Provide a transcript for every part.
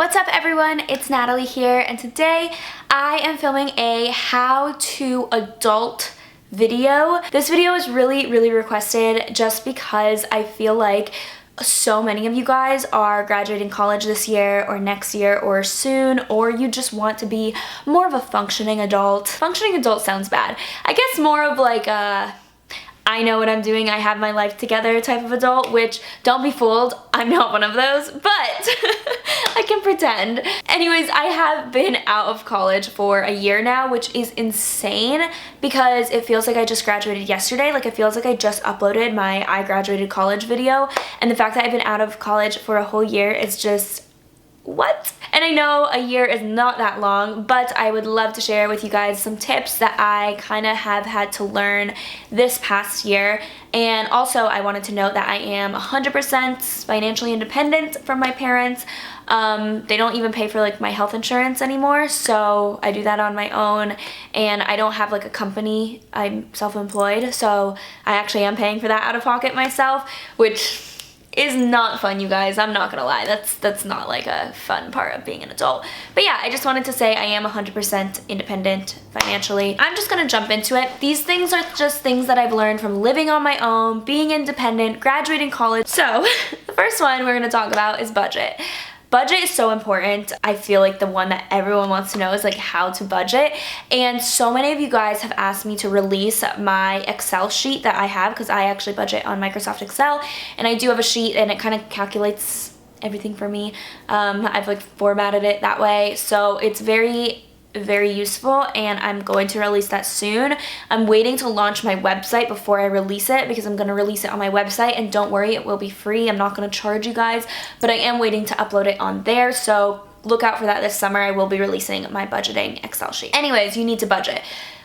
What's up everyone, it's Natalie here, and today I am filming a how to adult video. This video is really requested just because I feel like so many of you guys are graduating college this year or next year or soon, or you just want to be more of a functioning adult. Functioning adult sounds bad. I guess more of like a I know what I'm doing, I have my life together type of adult, which don't be fooled, I'm not one of those, but I can pretend. Anyways, I have been out of college for a year now, which is insane because it feels like I just graduated yesterday. Like it feels like I just uploaded my I graduated college video, and the fact that I've been out of college for a whole year is just what? And I know a year is not that long, but I would love to share with you guys some tips that I kind of have had to learn this past year. And also I wanted to note that I am 100% financially independent from my parents. They don't even pay for like my health insurance anymore, so I do that on my own, and I don't have like a company. I'm self-employed, so I actually am paying for that out of pocket myself, which is not fun, you guys. I'm not gonna lie, that's not like a fun part of being an adult. But yeah, I just wanted to say I am 100% independent financially. I'm just gonna jump into it. These things are just things that I've learned from living on my own, being independent, graduating college. So the first one we're gonna talk about is budget. Budget is so important. I feel like the one that everyone wants to know is like how to budget. And so many of you guys have asked me to release my Excel sheet that I have, because I actually budget on Microsoft Excel, and I do have a sheet and it kind of calculates everything for me. I've like formatted it that way, so it's very useful, and I'm going to release that soon. I'm waiting to launch my website before I release it because I'm going to release it on my website, and don't worry, it will be free. I'm not going to charge you guys, but I am waiting to upload it on there, so look out for that this summer. I will be releasing my budgeting Excel sheet. Anyways, you need to budget.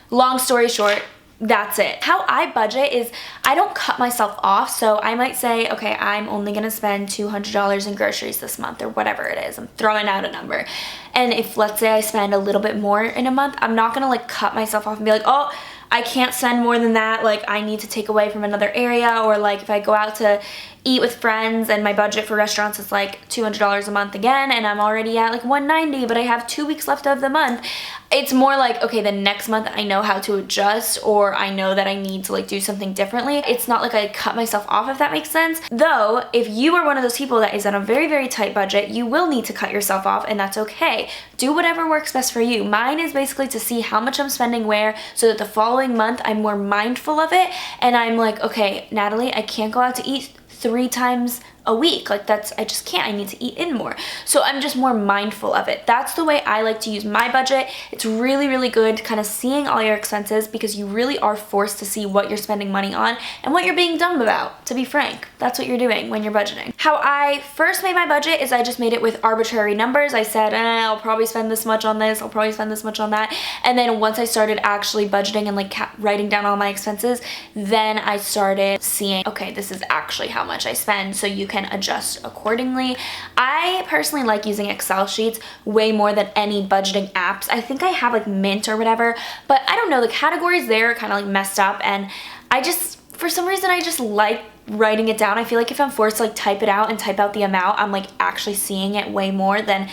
Long story short, that's it. How I budget is I don't cut myself off, so I might say, okay, I'm only gonna spend $200 in groceries this month, or whatever it is. I'm throwing out a number. And if, let's say, I spend a little bit more in a month, I'm not gonna like cut myself off and be like, oh, I can't spend more than that, like I need to take away from another area. Or like if I go out to eat with friends and my budget for restaurants is like $200 a month again, and I'm already at like $190, but I have 2 weeks left of the month, it's more like, okay, the next month I know how to adjust, or I know that I need to like do something differently. It's not like I cut myself off, if that makes sense. Though, if you are one of those people that is on a very tight budget, you will need to cut yourself off, and that's okay. Do whatever works best for you. Mine is basically to see how much I'm spending where, so that the following month I'm more mindful of it, and I'm like, okay, Natalie, I can't go out to eat 3 times a week. Like I just can't. I need to eat in more. So I'm just more mindful of it. That's the way I like to use my budget. It's really good kind of seeing all your expenses, because you really are forced to see what you're spending money on and what you're being dumb about, to be frank. That's what you're doing when you're budgeting. How I first made my budget is I just made it with arbitrary numbers. I said, I'll probably spend this much on this, I'll probably spend this much on that. And then once I started actually budgeting and like writing down all my expenses, then I started seeing, okay, this is actually how much I spend, so you can adjust accordingly. I personally like using Excel sheets way more than any budgeting apps. I think I have like Mint or whatever, but I don't know, the categories there are kind of like messed up, and I just, for some reason, I just like writing it down. I feel like if I'm forced to like type it out and type out the amount, I'm like actually seeing it way more than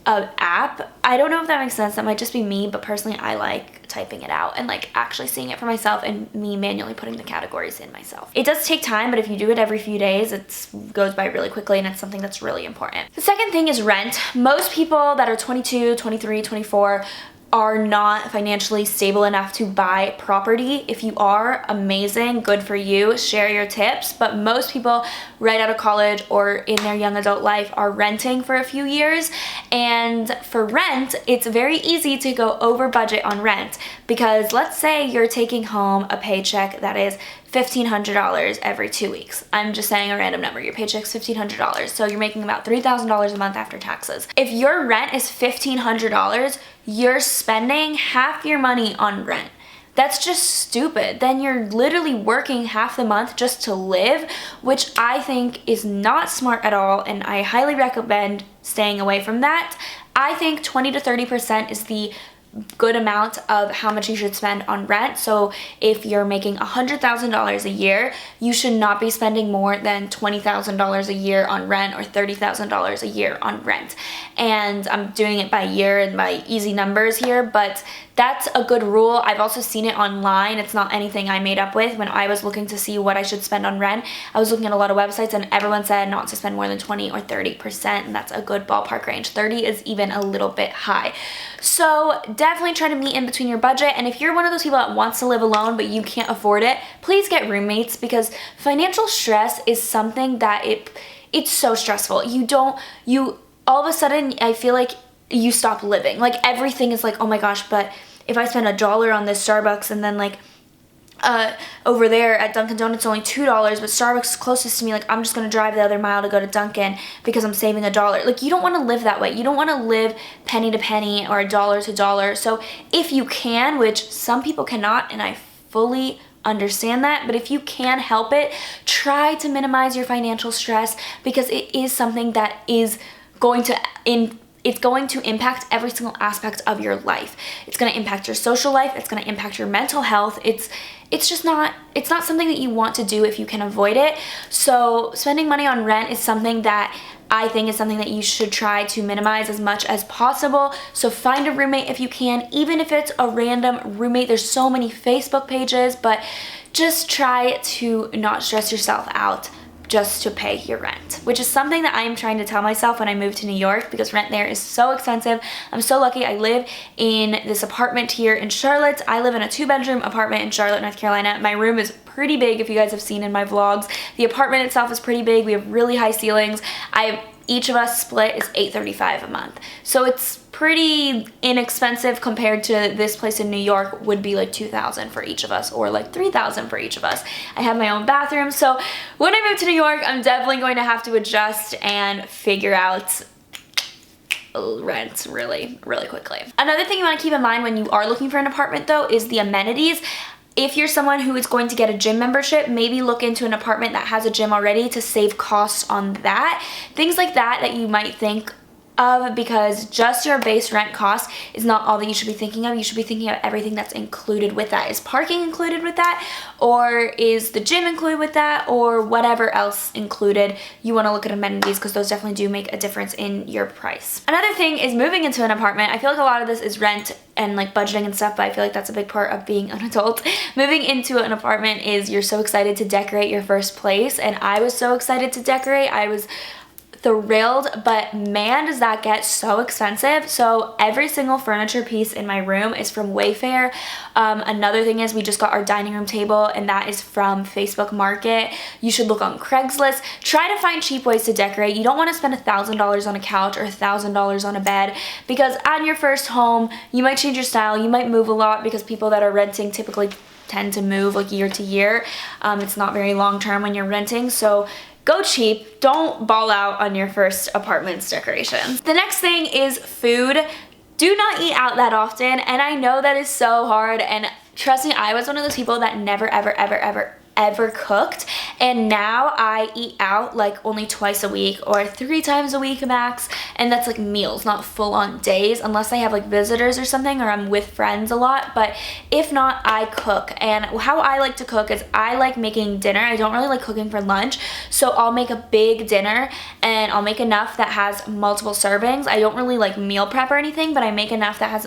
an app. I don't know if that makes sense. That might just be me, but personally I like typing it out and like actually seeing it for myself, and me manually putting the categories in myself. It does take time, but if you do it every few days, it goes by really quickly, and it's something that's really important. The second thing is rent. Most people that are 22, 23, 24 are not financially stable enough to buy property. If you are, amazing, good for you, share your tips. But most people right out of college or in their young adult life are renting for a few years. And for rent, it's very easy to go over budget on rent, because let's say you're taking home a paycheck that is $1,500 every 2 weeks. I'm just saying a random number. Your paycheck's $1,500, so you're making about $3,000 a month after taxes. If your rent is $1,500, you're spending half your money on rent. That's just stupid. Then you're literally working half the month just to live, which I think is not smart at all, and I highly recommend staying away from that. I think 20 to 30% is the good amount of how much you should spend on rent. So if you're making $100,000 a year, you should not be spending more than $20,000 a year on rent or $30,000 a year on rent. And I'm doing it by year and by easy numbers here, but that's a good rule. I've also seen it online. It's not anything I made up with. When I was looking to see what I should spend on rent, I was looking at a lot of websites and everyone said not to spend more than 20 or 30%, and that's a good ballpark range. 30 is even a little bit high. So definitely try to meet in between your budget. And if you're one of those people that wants to live alone but you can't afford it, please get roommates, because financial stress is something that it's so stressful. You all of a sudden, I feel like you stop living. Like everything is like, oh my gosh, but if I spend $1 on this Starbucks and then like over there at Dunkin' Donuts only $2, but Starbucks is closest to me, like I'm just gonna drive the other mile to go to Dunkin' because I'm saving $1. Like you don't want to live that way. You don't want to live penny to penny or $1 to $1. So if you can, which some people cannot, and I fully understand that, but if you can help it, try to minimize your financial stress, because it is something that is going to it's going to impact every single aspect of your life. It's going to impact your social life. It's going to impact your mental health. It's not something that you want to do if you can avoid it. So spending money on rent is something that I think is something that you should try to minimize as much as possible. So find a roommate if you can, even if it's a random roommate. There's so many Facebook pages, but just try to not stress yourself out just to pay your rent, which is something that I am trying to tell myself when I moved to New York, because rent there is so expensive. I'm so lucky. I live in this apartment here in Charlotte. I live in a 2-bedroom apartment in Charlotte, North Carolina. My room is pretty big, if you guys have seen in my vlogs. The apartment itself is pretty big. We have really high ceilings. Each of us split is $835 a month. So it's pretty inexpensive compared to this place in New York would be like $2,000 for each of us, or like $3,000 for each of us. I have my own bathroom. So when I move to New York, I'm definitely going to have to adjust and figure out rent really, really quickly. Another thing you want to keep in mind when you are looking for an apartment though is the amenities. If you're someone who is going to get a gym membership, maybe look into an apartment that has a gym already to save costs on that. Things like that you might think of, because just your base rent cost is not all that you should be thinking of. You should be thinking of everything that's included with that. Is parking included with that? Or is the gym included with that? Or whatever else included. You want to look at amenities, because those definitely do make a difference in your price. Another thing is moving into an apartment. I feel like a lot of this is rent and like budgeting and stuff, but I feel like that's a big part of being an adult. Moving into an apartment is you're so excited to decorate your first place, and I was so excited to decorate. I was thrilled, but man, does that get so expensive. So every single furniture piece in my room is from Wayfair. Another thing is we just got our dining room table, and that is from Facebook Market. You should look on Craigslist. Try to find cheap ways to decorate. You don't want to spend $1,000 on a couch or $1,000 on a bed, because on your first home, you might change your style. You might move a lot, because people that are renting typically tend to move like year to year. It's not very long term when you're renting. So go cheap. Don't ball out on your first apartment's decorations. The next thing is food. Do not eat out that often, and I know that is so hard, and trust me, I was one of those people that never ever cooked, and now I eat out like only twice a week or 3 times a week max, and that's like meals, not full-on days, unless I have like visitors or something, or I'm with friends a lot. But if not, I cook. And how I like to cook is I like making dinner. I don't really like cooking for lunch, so I'll make a big dinner, and I'll make enough that has multiple servings. I don't really like meal prep or anything, but I make enough that has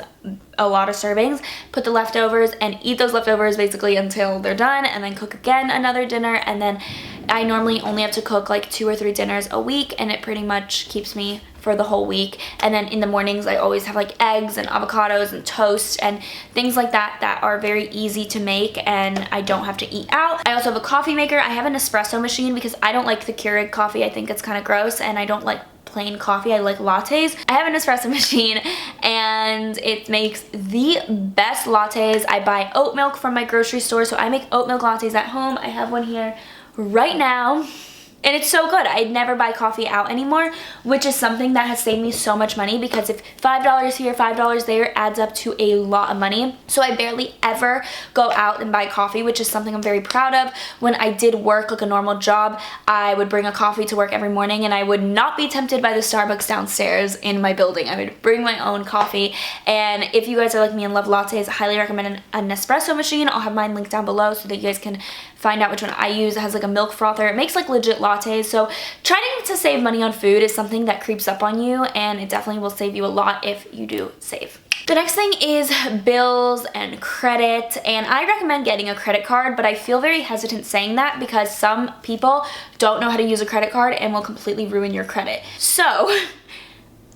a lot of servings, put the leftovers, and eat those leftovers basically until they're done, and then cook again another dinner. And then I normally only have to cook like 2 or 3 dinners a week, and it pretty much keeps me for the whole week. And then in the mornings I always have like eggs and avocados and toast and things like that that are very easy to make, and I don't have to eat out. I also have a coffee maker. I have an espresso machine because I don't like the Keurig coffee. I think it's kind of gross, and I don't like plain coffee. I like lattes. I have an espresso machine, and it makes the best lattes. I buy oat milk from my grocery store, so I make oat milk lattes at home. I have one here right now. And it's so good. I never buy coffee out anymore, which is something that has saved me so much money, because if $5 here, $5 there adds up to a lot of money. So I barely ever go out and buy coffee, which is something I'm very proud of. When I did work like a normal job, I would bring a coffee to work every morning, and I would not be tempted by the Starbucks downstairs in my building. I would bring my own coffee. And if you guys are like me and love lattes, I highly recommend an espresso machine. I'll have mine linked down below so that you guys can find out which one I use. It has like a milk frother. It makes like legit lattes. So trying to save money on food is something that creeps up on you, and it definitely will save you a lot if you do save. The next thing is bills and credit, and I recommend getting a credit card, but I feel very hesitant saying that because some people don't know how to use a credit card and will completely ruin your credit. So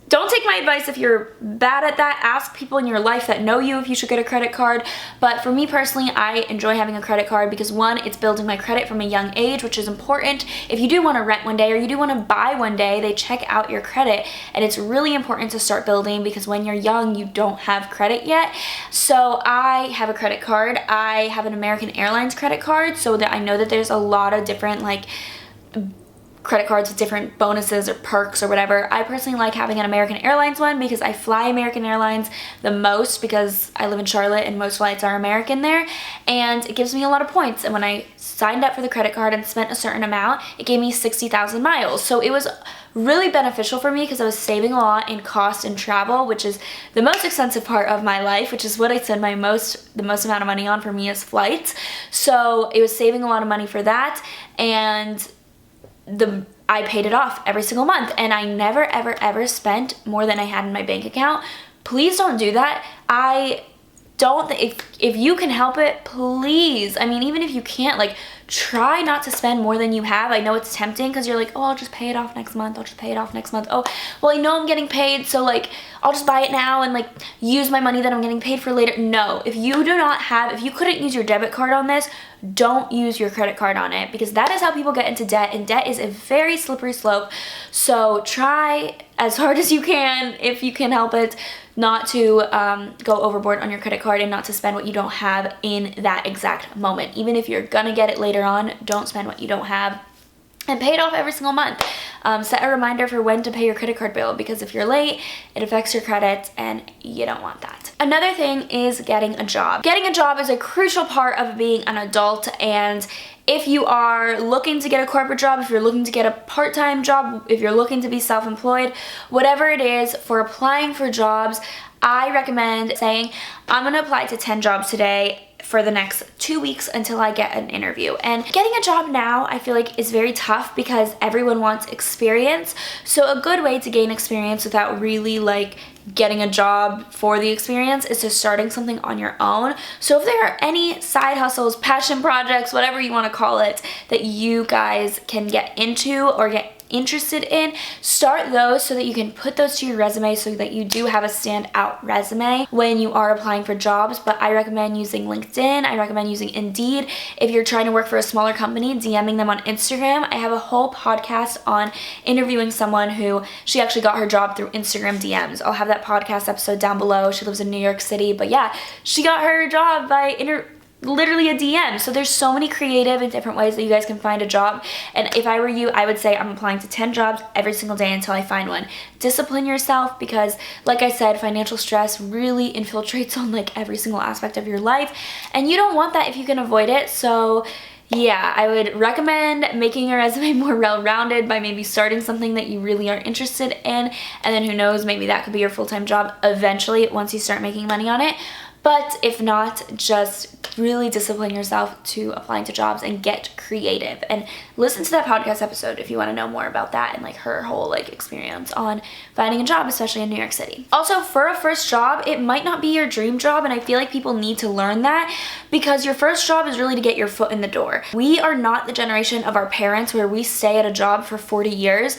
don't take my advice if you're bad at that. Ask people in your life that know you if you should get a credit card. But for me personally, I enjoy having a credit card because one, it's building my credit from a young age, which is important. If you do want to rent one day or you do want to buy one day, they check out your credit, and it's really important to start building because when you're young, you don't have credit yet. So I have a credit card. I have an American Airlines credit card, so that I know that there's a lot of different like credit cards with different bonuses or perks or whatever. I personally like having an American Airlines one because I fly American Airlines the most because I live in Charlotte and most flights are American there, and it gives me a lot of points. And when I signed up for the credit card and spent a certain amount, it gave me 60,000 miles. So it was really beneficial for me because I was saving a lot in cost and travel, which is the most expensive part of my life, which is what I spend the most amount of money on for me is flights. So it was saving a lot of money for that, and I paid it off every single month, and I never ever spent more than I had in my bank account. Please don't do that. I don't, if you can help it, please. I mean, even if you can't, like, try not to spend more than you have. I know it's tempting because you're like, oh, I'll just pay it off next month. I'll just pay it off next month. Oh, well, I know I'm getting paid, so like, I'll just buy it now and like use my money that I'm getting paid for later. No, if you couldn't use your debit card on this, don't use your credit card on it, because that is how people get into debt, and debt is a very slippery slope. So try as hard as you can, if you can help it, not to go overboard on your credit card and not to spend what you don't have in that exact moment. Even if you're gonna get it later on, don't spend what you don't have, and pay it off every single month. Set a reminder for when to pay your credit card bill, because if you're late, it affects your credit and you don't want that. Another thing is getting a job. Getting a job is a crucial part of being an adult, and if you are looking to get a corporate job, if you're looking to get a part-time job, if you're looking to be self-employed, whatever it is, for applying for jobs, I recommend saying, I'm gonna apply to 10 jobs today for the next 2 weeks until I get an interview. And getting a job now, I feel like, is very tough because everyone wants experience. So a good way to gain experience without really like getting a job for the experience is just starting something on your own. So if there are any side hustles, passion projects, whatever you want to call it, that you guys can get into or get interested in, start those so that you can put those to your resume so that you do have a standout resume when you are applying for jobs. But I recommend using LinkedIn. I recommend using Indeed. If you're trying to work for a smaller company, DMing them on Instagram. I have a whole podcast on interviewing someone who, she actually got her job through Instagram DMs. I'll have that podcast episode down below. She lives in New York City, but yeah, she got her job by literally a DM. So there's so many creative and different ways that you guys can find a job. And if I were you, I would say I'm applying to 10 jobs every single day until I find one. Discipline yourself, because like I said, financial stress really infiltrates on like every single aspect of your life, and you don't want that if you can avoid it. So yeah, I would recommend making your resume more well-rounded by maybe starting something that you really are interested in, and then who knows, maybe that could be your full-time job eventually once you start making money on it. But if not, just really discipline yourself to applying to jobs and get creative. And listen to that podcast episode if you want to know more about that and like her whole like experience on finding a job, especially in New York City. Also, for a first job, it might not be your dream job, and I feel like people need to learn that, because your first job is really to get your foot in the door. We are not the generation of our parents where we stay at a job for 40 years.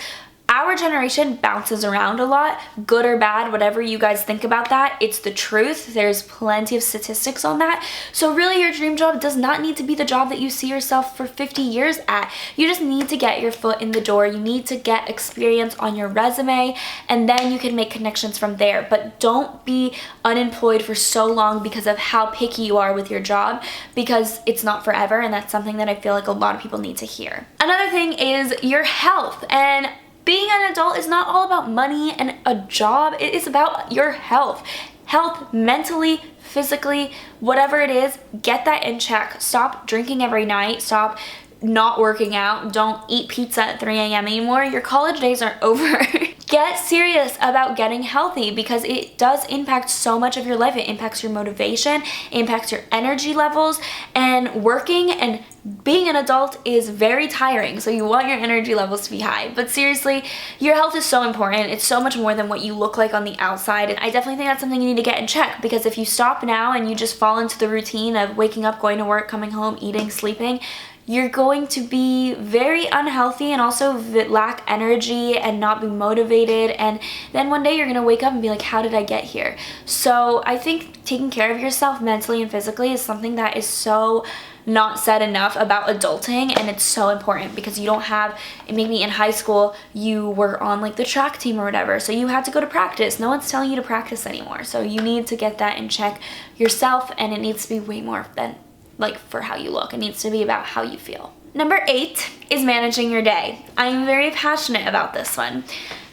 Our generation bounces around a lot, good or bad, whatever you guys think about that, it's the truth. There's plenty of statistics on that. So really your dream job does not need to be the job that you see yourself for 50 years at. You just need to get your foot in the door. You need to get experience on your resume, and then you can make connections from there. But don't be unemployed for so long because of how picky you are with your job, because it's not forever, and that's something that I feel like a lot of people need to hear. Another thing is your health, and being an adult is not all about money and a job. It is about your health. Health, mentally, physically, whatever it is, get that in check. Stop drinking every night. Stop not working out. Don't eat pizza at 3 a.m. anymore. Your college days are over. Get serious about getting healthy, because it does impact so much of your life. It impacts your motivation, it impacts your energy levels, and working and being an adult is very tiring, so you want your energy levels to be high. But seriously, your health is so important. It's so much more than what you look like on the outside, and I definitely think that's something you need to get in check, because if you stop now and you just fall into the routine of waking up, going to work, coming home, eating, sleeping, you're going to be very unhealthy and also lack energy and not be motivated, and then one day you're gonna wake up and be like, how did I get here? So I think taking care of yourself mentally and physically is something that is so not said enough about adulting, and it's so important, because you don't have, maybe in high school you were on like the track team or whatever, so you had to go to practice. No one's telling you to practice anymore, so you need to get that in check yourself, and it needs to be way more than like for how you look. It needs to be about how you feel. Number 8 is managing your day. I'm very passionate about this one.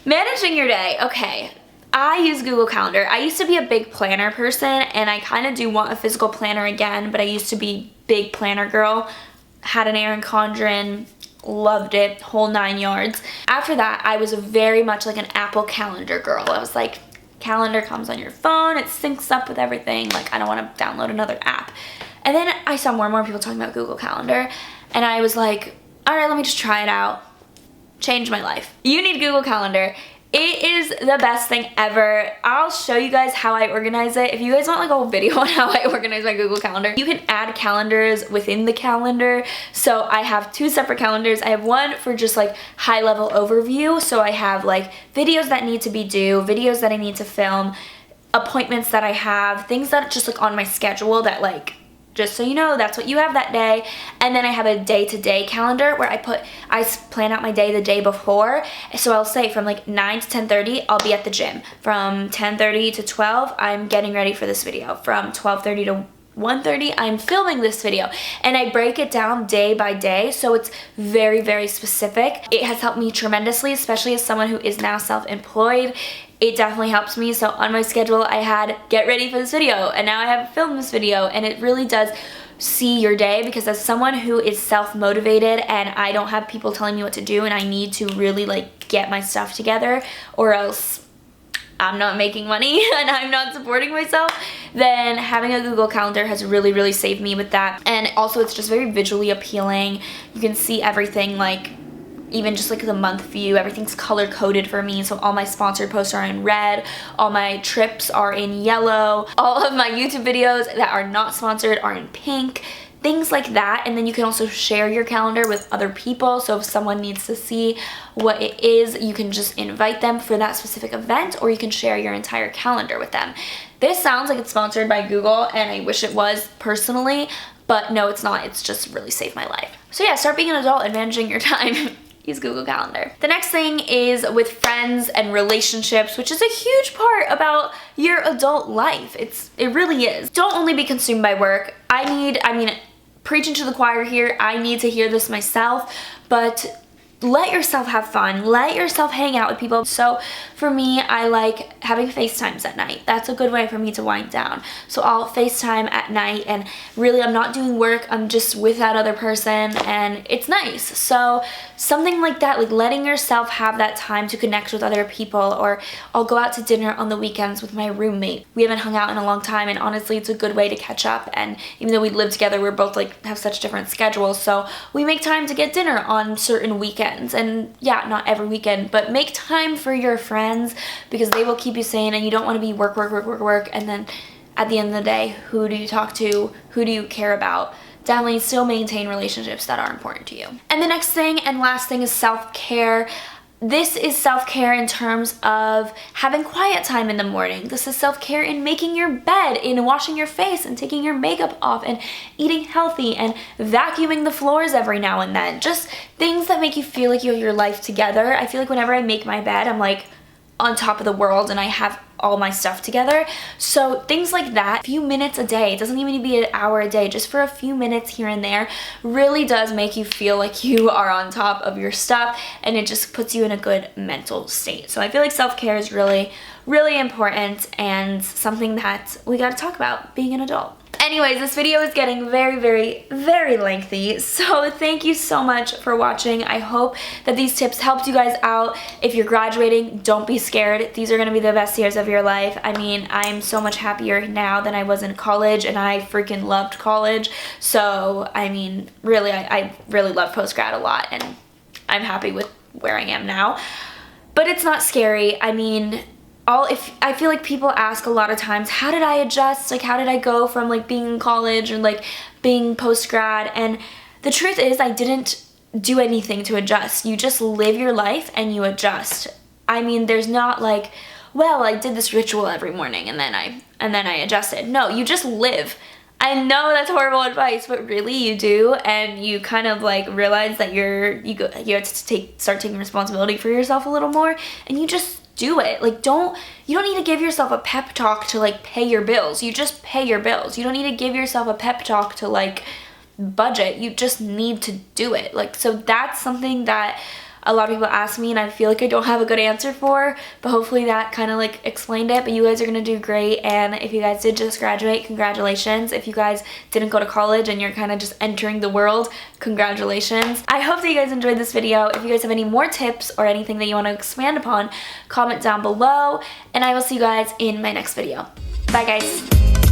Managing your day, okay. I use Google Calendar. I used to be a big planner person, and I kind of do want a physical planner again, but I used to be big planner girl. Had an Erin Condren, loved it, whole 9 yards. After that, I was very much like an Apple Calendar girl. I was like, calendar comes on your phone, it syncs up with everything, like I don't want to download another app. And then I saw more and more people talking about Google Calendar, and I was like, all right, let me just try it out. Changed my life. You need Google Calendar. It is the best thing ever. I'll show you guys how I organize it. If you guys want like a whole video on how I organize my Google Calendar, you can add calendars within the calendar. So I have 2 separate calendars. I have one for just like high level overview. So I have like videos that need to be due, videos that I need to film, appointments that I have, things that just like on my schedule that like, just so you know, that's what you have that day. And then I have a day-to-day calendar where I plan out my day the day before. So I'll say from like 9 to 10:30, I'll be at the gym. From 10:30 to 12, I'm getting ready for this video. From 12:30 to 1:30, I'm filming this video, and I break it down day by day, so it's very, very specific. It has helped me tremendously, especially as someone who is now self-employed. It definitely helps me. So on my schedule, I had get ready for this video, and now I have filmed this video, and it really does see your day, because as someone who is self-motivated and I don't have people telling me what to do, and I need to really like get my stuff together, or else I'm not making money and I'm not supporting myself, then having a Google Calendar has really, really saved me with that. And also it's just very visually appealing. You can see everything, like even just like the month view, everything's color coded for me. So all my sponsored posts are in red, all my trips are in yellow, all of my YouTube videos that are not sponsored are in pink, things like that. And then you can also share your calendar with other people. So if someone needs to see what it is, you can just invite them for that specific event, or you can share your entire calendar with them. This sounds like it's sponsored by Google, and I wish it was personally, but no, it's not. It's just really saved my life. So yeah, start being an adult and managing your time. Use Google Calendar. The next thing is with friends and relationships, which is a huge part about your adult life. It really is. Don't only be consumed by work. I mean, preaching to the choir here, I need to hear this myself, but let yourself have fun. Let yourself hang out with people. So for me, I like having FaceTimes at night. That's a good way for me to wind down. So I'll FaceTime at night, and really I'm not doing work, I'm just with that other person, and it's nice. So something like that, like letting yourself have that time to connect with other people. Or I'll go out to dinner on the weekends with my roommate. We haven't hung out in a long time, and honestly it's a good way to catch up. And even though we live together, we're both like have such different schedules, so we make time to get dinner on certain weekends. And yeah, not every weekend, but make time for your friends, because they will keep you sane, and you don't want to be work, and then at the end of the day, who do you talk to? Who do you care about? Definitely still maintain relationships that are important to you. And the next thing and last thing is self-care. this is self-care in terms of having quiet time in the morning. This is self-care in making your bed, in washing your face and taking your makeup off and eating healthy and vacuuming the floors every now and then. Just things that make you feel like you have your life together. I feel like whenever I make my bed, I'm like on top of the world and I have all my stuff together. So things like that, a few minutes a day, it doesn't even need to be an hour a day, just for a few minutes here and there, really does make you feel like you are on top of your stuff, and it just puts you in a good mental state. So I feel like self-care is really, really important and something that we gotta talk about being an adult. Anyways, this video is getting very, very, very lengthy, so thank you so much for watching. I hope that these tips helped you guys out. If you're graduating, don't be scared. These are gonna be the best years of your life. I mean, I'm so much happier now than I was in college, and I freaking loved college. So, I mean, really, I really love post-grad a lot, and I'm happy with where I am now. But it's not scary. I mean, I feel like people ask a lot of times, how did I adjust? Like, how did I go from like being in college and like being post-grad? And the truth is, I didn't do anything to adjust. You just live your life and you adjust. I mean, there's not like, well, I did this ritual every morning and then I adjusted. No, you just live. I know that's horrible advice, but really you do, and you kind of like realize that you have to start taking responsibility for yourself a little more, and you just do it. Like, you don't need to give yourself a pep talk to like pay your bills. You just pay your bills. You don't need to give yourself a pep talk to like budget. You just need to do it. Like, so that's something that a lot of people ask me and I feel like I don't have a good answer for, but hopefully that kind of like explained it. But you guys are gonna do great, and if you guys did just graduate, congratulations. If you guys didn't go to college and you're kind of just entering the world, congratulations. I hope that you guys enjoyed this video. If you guys have any more tips or anything that you want to expand upon, comment down below, and I will see you guys in my next video. Bye guys.